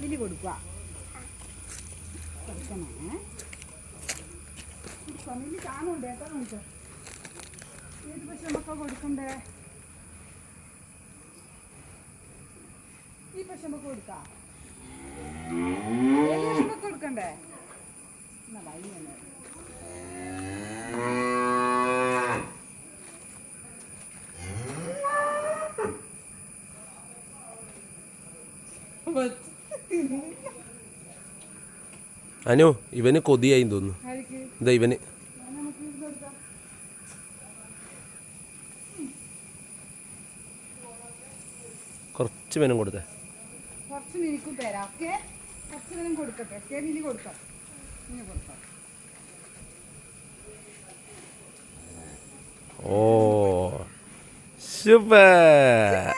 മിലി കൊടുക്കുക. കൊടുക്കണേ. മിലി കാണുന്നുണ്ട് കേട്ടോ. നമുക്ക് ഏത് പശുമൊക്കെ കൊടുക്കണ്ടേ? ഈ പശുമൊക്കെ കൊടുക്കാം. ഏത് പശുമൊക്കെ കൊടുക്കണ്ടേ? എന്നാ വൈകുന്നേ അനു ഇവന് കൊതിയായി തോന്നുന്നു. ഇതാ ഇവന് കുറച്ച് വേനം കൊടുത്തേ. കുറച്ച് മിനിക്കും തരാം. ഓക്കെ, കുറച്ച് നേരം കൊടുക്കട്ടെ. ഓക്കെ, മിനി കൊടുക്കാം. മിനി കൊടുക്കാം. ഓ സൂപ്പർ.